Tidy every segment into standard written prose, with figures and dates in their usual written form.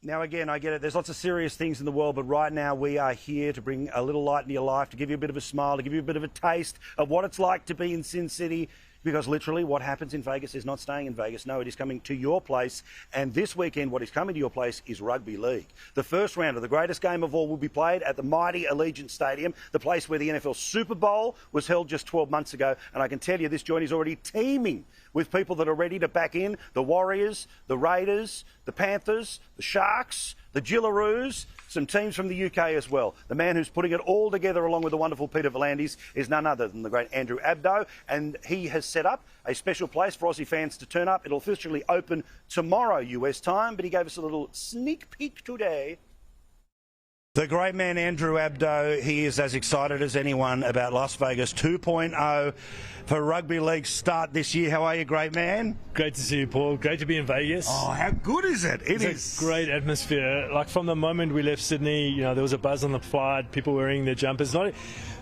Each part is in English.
Now, again, I get it. There's lots of serious things in the world, but right now we are here to bring a little light into your life, to give you a bit of a smile, to give you a bit of a taste of what it's like to be in Sin City. Because literally what happens in Vegas is not staying in Vegas. No, it is coming to your place. And this weekend, what is coming to your place is rugby league. The first round of the greatest game of all will be played at the mighty Allegiant Stadium, the place where the NFL Super Bowl was held just 12 months ago. And I can tell you this joint is already teeming with people that are ready to back in. The Warriors, the Raiders, the Panthers, the Sharks, the Gillaroos, some teams from the UK as well. The man who's putting it all together along with the wonderful Peter V'landys is none other than the great Andrew Abdo, and he has set up a special place for Aussie fans to turn up. It'll officially open tomorrow US time, but he gave us a little sneak peek today. The great man Andrew Abdo, he is as excited as anyone about Las Vegas 2.0 for rugby league start this year. How are you, great man? Great to see you, Paul. Great to be in Vegas. Oh, how good is it? It's a great atmosphere. Like from the moment we left Sydney, you know, there was a buzz on the flight, people wearing their jumpers. Not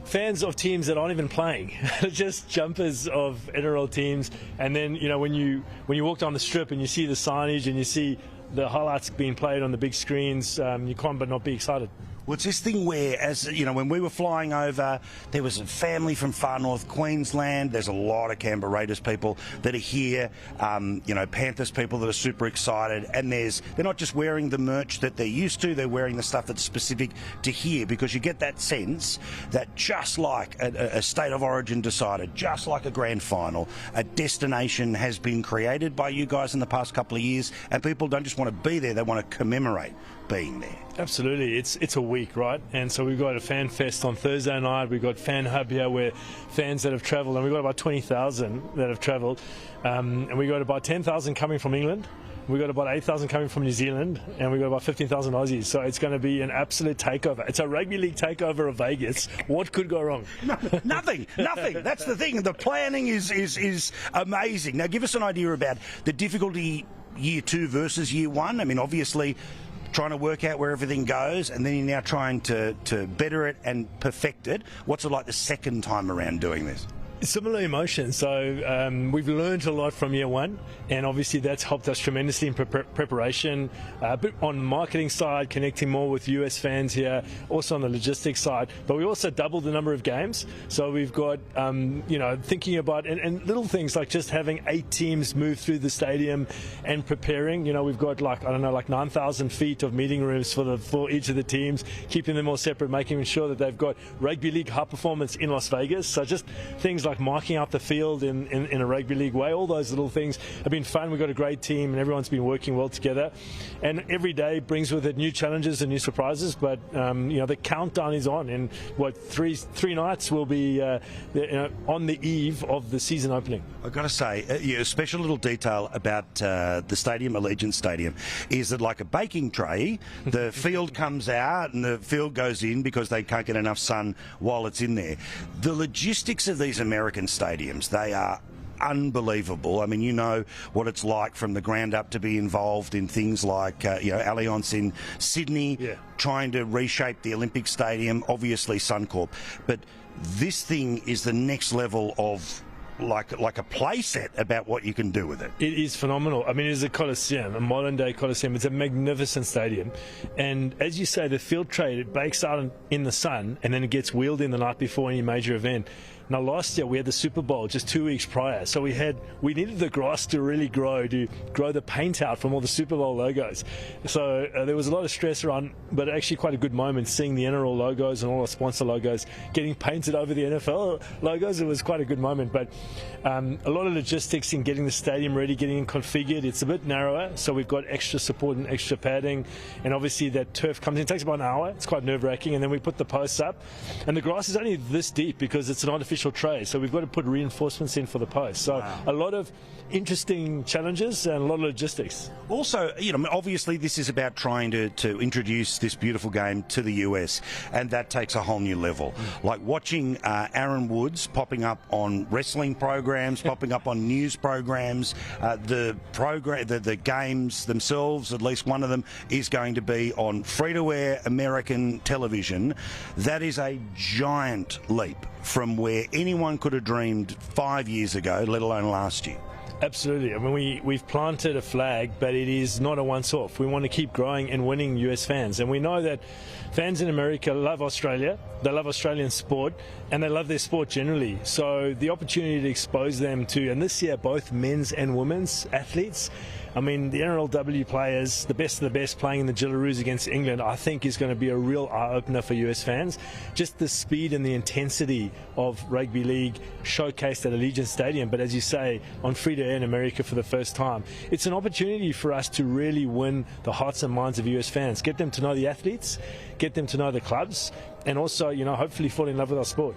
fans of teams that aren't even playing, just jumpers of NRL teams. And then, you know, when you walk down the strip and you see the signage and you see the highlights being played on the big screens, you can't but not be excited. Well, it's this thing where, as you know, when we were flying over, there was a family from far north Queensland. There's a lot of Canberra Raiders people that are here. You know, Panthers people that are super excited. And they're not just wearing the merch that they're used to, they're wearing the stuff that's specific to here, because you get that sense that just like a state of origin decided, just like a grand final, a destination has been created by you guys in the past couple of years, and people don't just want to be there, they want to commemorate being there. Absolutely. It's a week, right? And so we've got a fan fest on Thursday night. We've got Fan Hub here where fans that have travelled, and we've got about 20,000 that have travelled. And we've got about 10,000 coming from England. We've got about 8,000 coming from New Zealand, and we've got about 15,000 Aussies. So it's going to be an absolute takeover. It's a rugby league takeover of Vegas. What could go wrong? No, nothing. That's the thing. The planning is amazing. Now, give us an idea about the difficulty year 2 versus year 1. I mean, obviously, trying to work out where everything goes, and then you're now trying to better it and perfect it. What's it like the second time around doing this? Similar emotions. So we've learned a lot from year 1, and obviously that's helped us tremendously in preparation, but on the marketing side, connecting more with US fans here, also on the logistics side. But we also doubled the number of games. So we've got, you know, thinking about, and little things like just having 8 teams move through the stadium and preparing. You know, we've got like 9,000 feet of meeting rooms for each of the teams, keeping them all separate, making sure that they've got rugby league high performance in Las Vegas. So just things like marking out the field in a rugby league way, all those little things have been fun. We've got a great team and everyone's been working well together, and every day brings with it new challenges and new surprises, but you know, the countdown is on, and what three nights will be you know, on the eve of the season opening. I've got to say, a special little detail about the stadium, Allegiant Stadium, is that like a baking tray, the field comes out and the field goes in because they can't get enough sun while it's in there. The logistics of these American stadiums, they are unbelievable. I mean, you know what it's like from the ground up to be involved in things like, you know, Allianz in Sydney, trying to reshape the Olympic Stadium, obviously Suncorp. But this thing is the next level of like a play set about what you can do with it. It is phenomenal. I mean, it is a Coliseum, a modern day Coliseum. It's a magnificent stadium. And as you say, the field trade, it bakes out in the sun and then it gets wheeled in the night before any major event. Now, last year we had the Super Bowl just 2 weeks prior, so we needed the grass to really grow, to grow the paint out from all the Super Bowl logos. So there was a lot of stress around, but actually quite a good moment seeing the NRL logos and all the sponsor logos getting painted over the NFL logos. It was quite a good moment, but a lot of logistics in getting the stadium ready, getting it configured. It's a bit narrower, so we've got extra support and extra padding, and obviously that turf comes in. It takes about an hour. It's quite nerve-wracking, and then we put the posts up, and the grass is only this deep because it's an artificial tray, so we've got to put reinforcements in for the post. So a lot of interesting challenges and a lot of logistics. Also, you know, obviously this is about trying to introduce this beautiful game to the US, and that takes a whole new level. Like watching Aaron Woods popping up on wrestling programs, popping up on news programs, the games themselves, at least one of them is going to be on free-to-air American television. That is a giant leap from where anyone could have dreamed 5 years ago, let alone last year. Absolutely. I mean, we've planted a flag, but it is not a once-off. We want to keep growing and winning US fans. And we know that fans in America love Australia, they love Australian sport, and they love their sport generally. So the opportunity to expose them to, and this year, both men's and women's athletes, I mean, the NRLW players, the best of the best playing in the Jillaroos against England, I think is going to be a real eye-opener for US fans. Just the speed and the intensity of rugby league showcased at Allegiant Stadium, but as you say, on free-to-air in America for the first time. It's an opportunity for us to really win the hearts and minds of US fans, get them to know the athletes, get them to know the clubs, and also, hopefully fall in love with our sport.